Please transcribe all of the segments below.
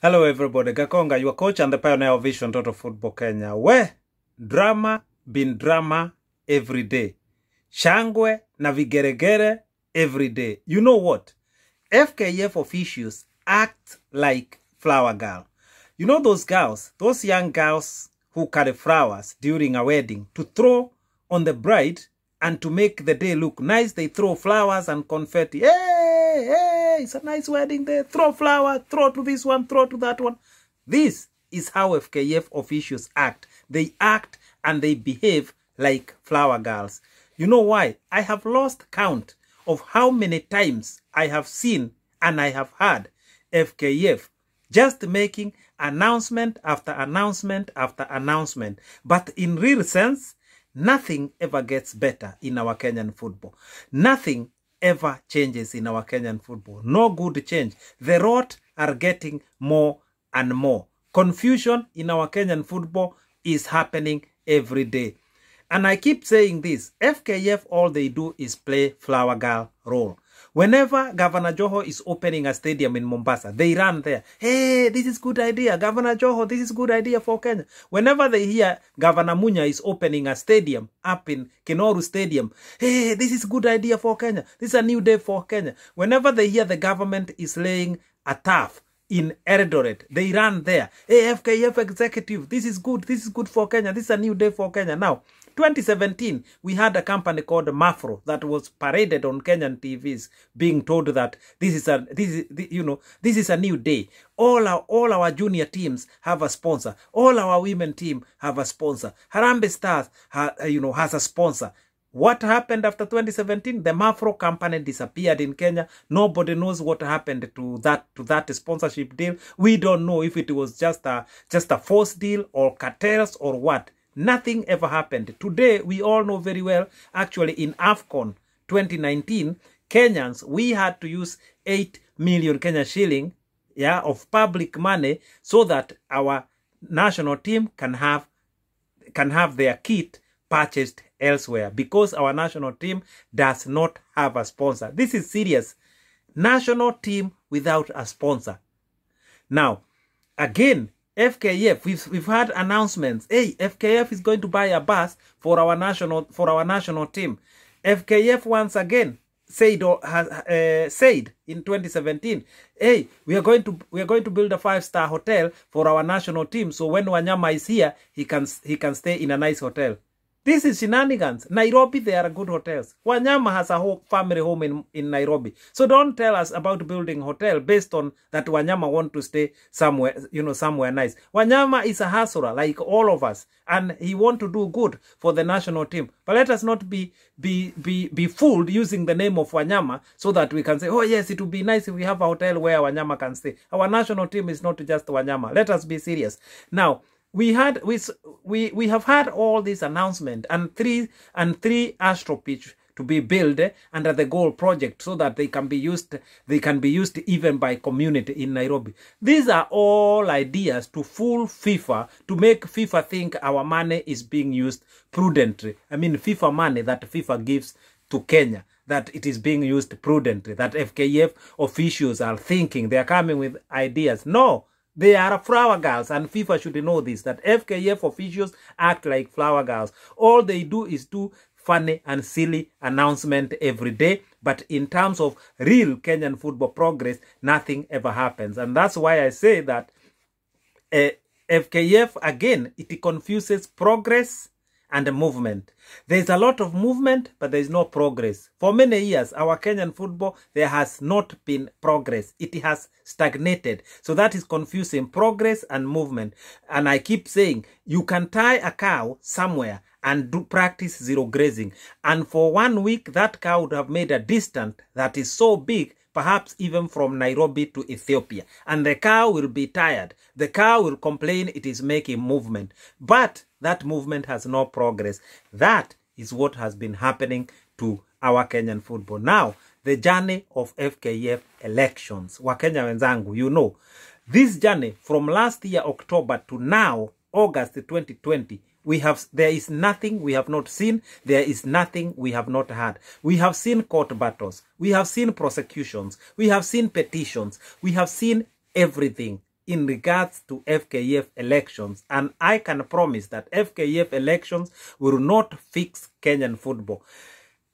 Hello everybody, Gakonga, your coach and the pioneer of Vision Total Football Kenya. Where drama been drama every day. Shangwe na vigeregere every day. You know what? FKF officials act like flower girl. You know those girls, those young girls who carry flowers during a wedding to throw on the bride and to make the day look nice, they throw flowers and confetti. Hey, hey, it's a nice wedding day. Throw flowers, throw to this one, throw to that one. This is how FKF officials act. They act and they behave like flower girls. You know why? I have lost count of how many times I have seen and I have heard FKF just making announcement after announcement after announcement. But in real sense, nothing ever gets better in our Kenyan football. Nothing ever changes in our Kenyan football. No good change. The rot are getting more and more. Confusion in our Kenyan football is happening every day. And I keep saying this, FKF, all they do is play flower girl role. Whenever Governor Joho is opening a stadium in Mombasa, they run there. Hey, this is good idea. Governor Joho, this is good idea for Kenya. Whenever they hear Governor Munya is opening a stadium up in Kinoti Stadium, hey, this is good idea for Kenya. This is a new day for Kenya. Whenever they hear the government is laying a turf in Eldoret, they run there. Hey, FKF executive, this is good for Kenya. This is a new day for Kenya. Now, 2017, we had a company called Mafro that was paraded on Kenyan TVs, being told that this is a new day. All our junior teams have a sponsor. All our women team have a sponsor. Harambee Stars, has a sponsor. What happened after 2017? The Mafro company disappeared in Kenya. Nobody knows what happened to that sponsorship deal. We don't know if it was just a forced deal or cartels or what. Nothing ever happened. Today, we all know very well, actually in AFCON 2019, Kenyans, we had to use 8 million Kenya shilling, of public money so that our national team can have their kit purchased elsewhere, because our national team does not have a sponsor. This is serious. National team without a sponsor. Now, again, FKF, we've had announcements. Hey, FKF is going to buy a bus for our national team. FKF once again said in 2017, hey, we are going to build a 5-star hotel for our national team, so when Wanyama is here, he can stay in a nice hotel. This is shenanigans. Nairobi, there are good hotels. Wanyama has a family home in Nairobi. So don't tell us about building a hotel based on that Wanyama want to stay somewhere, somewhere nice. Wanyama is a hustler like all of us, and he want to do good for the national team. But let us not be fooled using the name of Wanyama so that we can say, oh yes, it would be nice if we have a hotel where Wanyama can stay. Our national team is not just Wanyama. Let us be serious. Now, we have had all these announcements and three Astro pitch to be built under the goal project so that they can be used even by community in Nairobi. These are all ideas to fool FIFA, to make FIFA think our money is being used prudently. I mean, FIFA money that FIFA gives to Kenya, that it is being used prudently, that FKF officials are thinking, they are coming with ideas. No. They are flower girls, and FIFA should know this, that FKF officials act like flower girls. All they do is do funny and silly announcement every day, but in terms of real Kenyan football progress, nothing ever happens. And that's why I say that FKF, again, it confuses progress and movement. There's a lot of movement, but there's no progress. For many years, our Kenyan football, there has not been progress. It has stagnated. So that is confusing progress and movement. And I keep saying, you can tie a cow somewhere and do practice zero grazing. And for 1 week, that cow would have made a distance that is so big, perhaps even from Nairobi to Ethiopia. And the cow will be tired. The cow will complain it is making movement. But that movement has no progress. That is what has been happening to our Kenyan football. Now, the journey of FKF elections. Wakenya wenzangu, this journey from last year, October, to now, August 2020, there is nothing we have not seen. There is nothing we have not had. We have seen court battles. We have seen prosecutions. We have seen petitions. We have seen everything. in regards to FKF elections, and I can promise that FKF elections will not fix Kenyan football.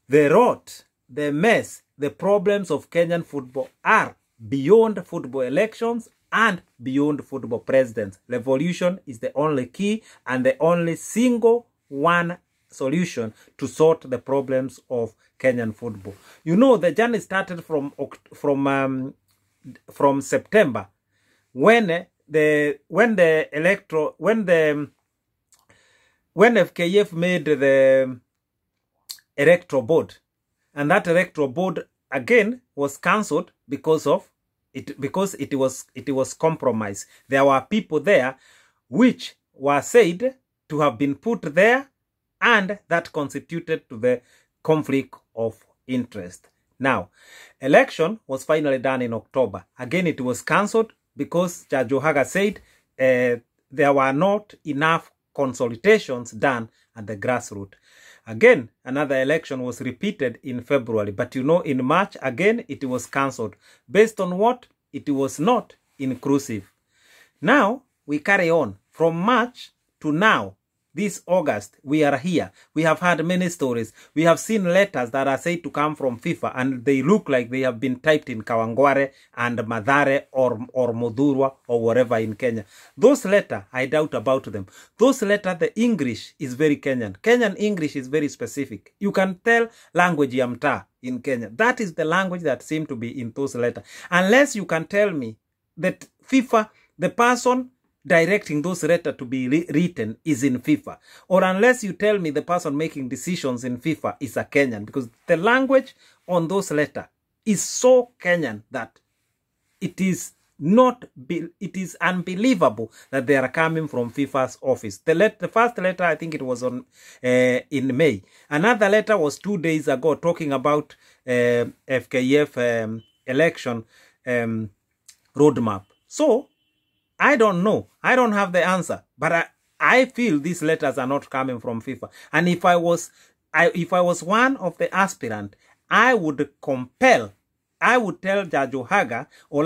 The rot, the mess, the problems of Kenyan football are beyond football elections and beyond football presidents. Revolution is the only key and the only single one solution to sort the problems of Kenyan football. You know, the journey started from September when FKF made the electoral board, and that electoral board again was cancelled because it was compromised. There were people there which were said to have been put there, and that constituted to the conflict of interest. Now, election was finally done in October. Again, it was cancelled because Judge Ohaga said there were not enough consultations done at the grassroots. Again, another election was repeated in February, but you know, in March, again, it was cancelled. Based on what? It was not inclusive. Now, we carry on. From March to now, this August, we are here. We have had many stories. We have seen letters that are said to come from FIFA, and they look like they have been typed in Kawangware and Mathare or Modurwa or wherever in Kenya. Those letters, I doubt about them. Those letters, the English is very Kenyan. Kenyan English is very specific. You can tell language ya mtaa in Kenya. That is the language that seems to be in those letters. Unless you can tell me that FIFA, the person directing those letters to be written is in FIFA, or unless you tell me the person making decisions in FIFA is a Kenyan, because the language on those letters is so Kenyan that it is unbelievable that they are coming from FIFA's office. The first letter, I think it was on in May. Another letter was 2 days ago talking about FKF election roadmap. So I don't know. I don't have the answer, but I feel these letters are not coming from FIFA. And if I was one of the aspirant, I would compel. I would tell Judge Ohaga, or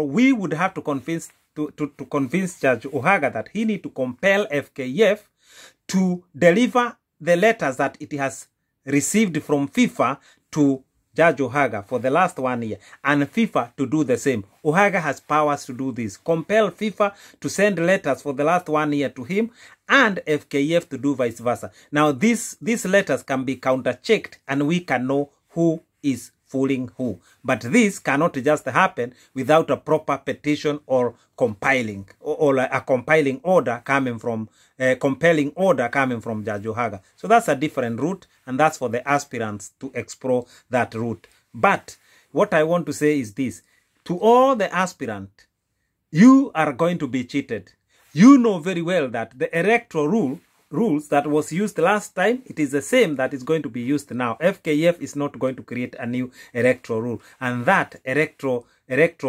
we would have to convince Judge Ohaga that he need to compel FKF to deliver the letters that it has received from FIFA to Judge Ohaga for the last 1 year, and FIFA to do the same. Ohaga has powers to do this. Compel FIFA to send letters for the last 1 year to him, and FKF to do vice versa. Now, these letters can be counter-checked, and we can know who is fooling who. But this cannot just happen without a proper petition or compiling, or a compiling order coming from, compelling order coming from Judge Ohaga. So that's a different route, and that's for the aspirants to explore that route. But what I want to say is this: to all the aspirants, you are going to be cheated. You know very well that the electoral rules that was used last time, it is the same that is going to be used now. FKF is not going to create a new electoral rule, and that electoral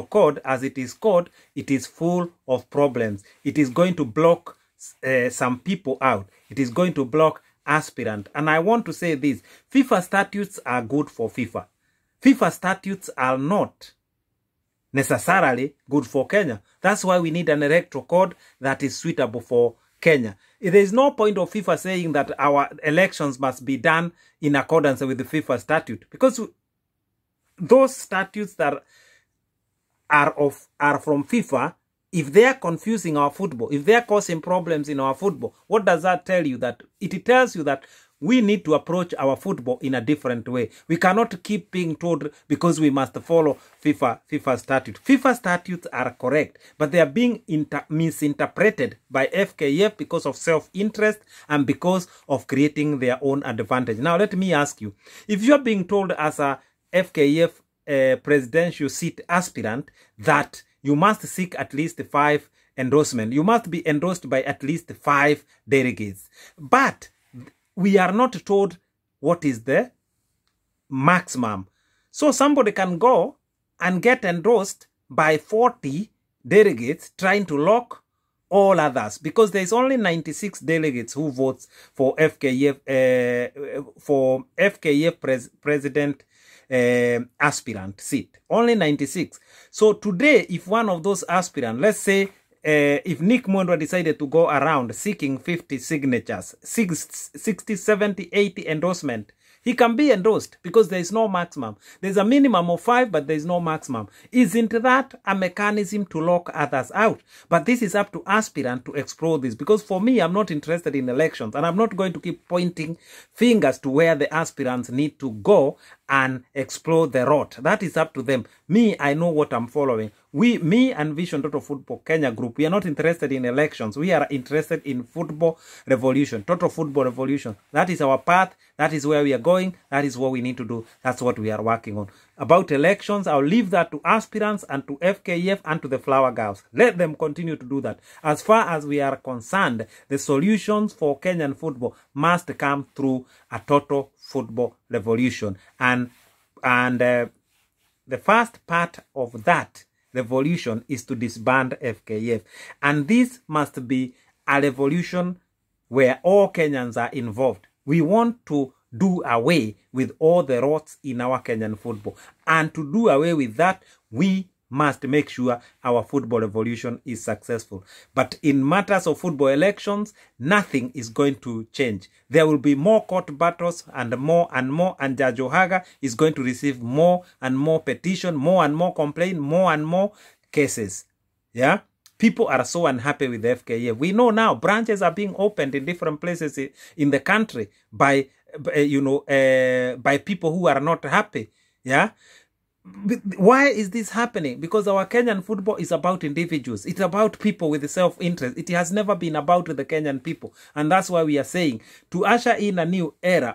code, as it is called, it is full of problems. It is going to block some people out. It is going to block aspirant. And I want to say this: FIFA statutes are good for FIFA. FIFA statutes are not necessarily good for Kenya. That's why we need an electoral code that is suitable for Kenya. There is no point of FIFA saying that our elections must be done in accordance with the FIFA statute, because those statutes that are from FIFA, if they are confusing our football, if they are causing problems in our football, what does that tell you? That it tells you that we need to approach our football in a different way. We cannot keep being told because we must follow FIFA statute. FIFA statutes are correct, but they are being misinterpreted by FKF because of self-interest and because of creating their own advantage. Now, let me ask you, if you are being told as a FKF presidential seat aspirant that you must seek at least 5 endorsements, you must be endorsed by at least 5 delegates, but we are not told what is the maximum. So somebody can go and get endorsed by 40 delegates trying to lock all others, because there is only 96 delegates who votes for FKF president aspirant seat. Only 96. So today, if one of those aspirants, let's say, if Nick Mwendwa decided to go around seeking 50 signatures, 60, 70, 80 endorsement, he can be endorsed because there is no maximum. There's a minimum of 5, but there is no maximum. Isn't that a mechanism to lock others out? But this is up to aspirant to explore this, because for me, I'm not interested in elections, and I'm not going to keep pointing fingers to where the aspirants need to go and explore the route. That is up to them. Me, I know what I'm following. Me and Vision Total Football Kenya Group, we are not interested in elections. We are interested in football revolution, total football revolution. That is our path. That is where we are going. That is what we need to do. That's what we are working on. About elections, I'll leave that to aspirants and to FKF and to the flower girls. Let them continue to do that. As far as we are concerned, the solutions for Kenyan football must come through a total football revolution. And the first part of that revolution is to disband FKF. And this must be a revolution where all Kenyans are involved. We want to do away with all the rots in our Kenyan football. And to do away with that, we must make sure our football revolution is successful. But in matters of football elections, nothing is going to change. There will be more court battles and more, and Judge Ohaga is going to receive more and more petition, more and more complaint, more and more cases. Yeah? People are so unhappy with the FKF. We know now branches are being opened in different places in the country by people who are not happy. Yeah. Why is this happening? Because our Kenyan football is about individuals. It's about people with self-interest. It has never been about the Kenyan people. And that's why we are saying to usher in a new era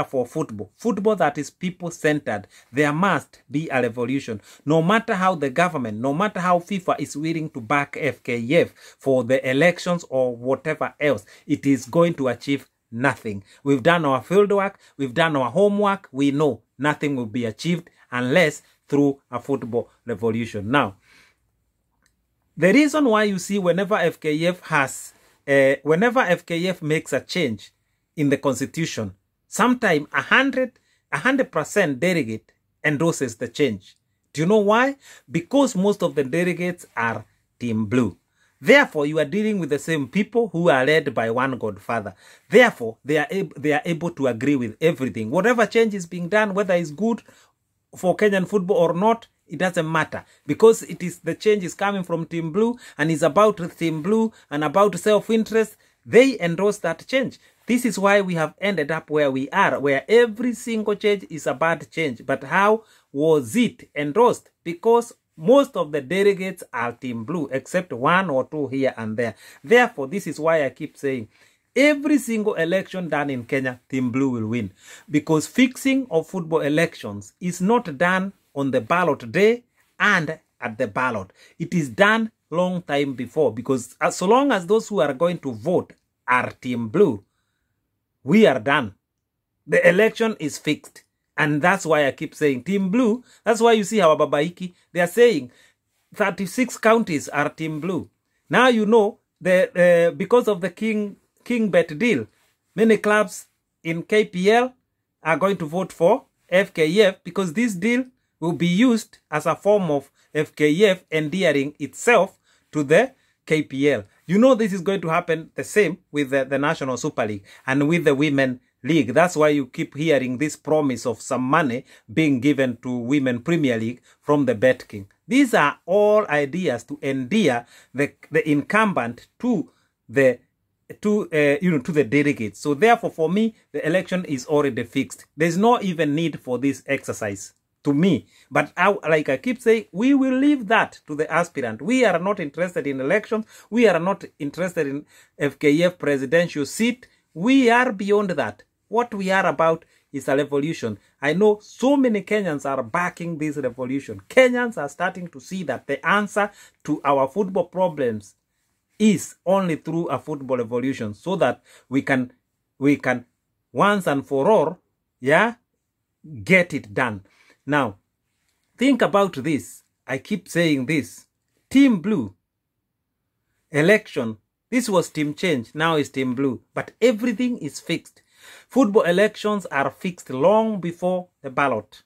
for football. Football that is people-centered. There must be a revolution. No matter how the government, no matter how FIFA is willing to back FKF for the elections or whatever else, it is going to achieve nothing. We've done our field work. We've done our homework. We know nothing will be achieved unless through a football revolution. Now, the reason why you see whenever FKF makes a change in the constitution, sometimes 100% delegate endorses the change. Do you know why? Because most of the delegates are Team Blue. Therefore, you are dealing with the same people who are led by one Godfather. Therefore, they are able to agree with everything. Whatever change is being done, whether it's good for Kenyan football or not, it doesn't matter. Because the change is coming from Team Blue and is about Team Blue and about self-interest, they endorse that change. This is why we have ended up where we are, where every single change is a bad change. But how was it endorsed? Because most of the delegates are Team Blue, except one or two here and there. Therefore, this is why I keep saying, every single election done in Kenya, Team Blue will win. Because fixing of football elections is not done on the ballot day and at the ballot. It is done long time before. Because so long as those who are going to vote are Team Blue, we are done. The election is fixed. And that's why I keep saying Team Blue. That's why you see our Babaiki, they are saying 36 counties are Team Blue. Now you know, because of the King Bet deal, many clubs in KPL are going to vote for FKF because this deal will be used as a form of FKF endearing itself to the KPL. You know this is going to happen the same with the National Super League and with the Women League. That's why you keep hearing this promise of some money being given to Women Premier League from the Bet King. These are all ideas to endear the incumbent to the delegates. So therefore, for me, the election is already fixed. There's no even need for this exercise to me. But like I keep saying, we will leave that to the aspirant. We are not interested in elections. We are not interested in FKF presidential seat. We are beyond that. What we are about is a revolution. I know so many Kenyans are backing this revolution. Kenyans are starting to see that the answer to our football problems is only through a football revolution, so that we can once and for all, get it done. Now, think about this. I keep saying this. Team Blue election. This was Team Change. Now it's Team Blue. But everything is fixed. Football elections are fixed long before the ballot.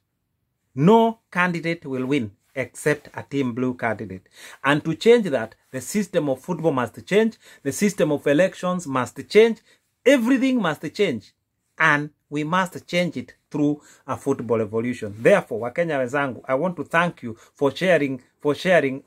No candidate will win except a team blue candidate. And to change that, the system of football must change. The system of elections must change. Everything must change. And we must change it through a football evolution. Therefore, Wakenya wenzangu, I want to thank you for sharing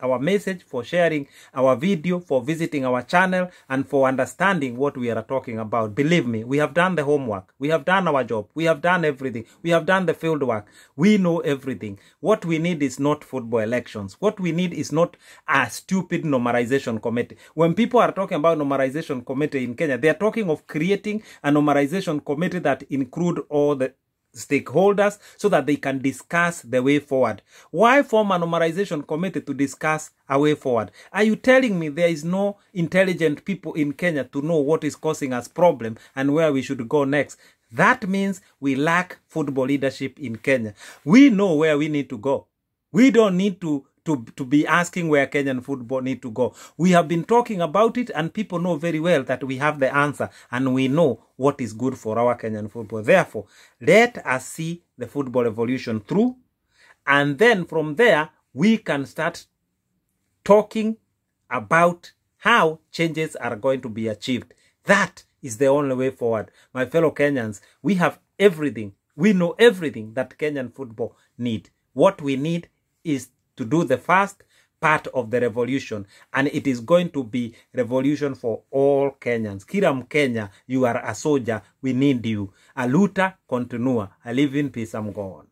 our message, for sharing our video, for visiting our channel, and for understanding what we are talking about. Believe me, we have done the homework. We have done our job. We have done everything. We have done the field work. We know everything. What we need is not football elections. What we need is not a stupid normalization committee. When people are talking about normalization committee in Kenya, they are talking of creating a normalization committee that include all the stakeholders so that they can discuss the way forward. Why form a normalization committee to discuss a way forward? Are you telling me there is no intelligent people in Kenya to know what is causing us problem and where we should go next? That means we lack football leadership in Kenya. We know where we need to go. We don't need to be asking where Kenyan football need to go. We have been talking about it and people know very well that we have the answer and we know what is good for our Kenyan football. Therefore, let us see the football evolution through, and then from there, we can start talking about how changes are going to be achieved. That is the only way forward. My fellow Kenyans, we have everything. We know everything that Kenyan football need. What we need is to do the first part of the revolution, and it is going to be revolution for all Kenyans. Kila Mkenya, you are a soldier. We need you. A luta continua. I live in peace. I'm gone.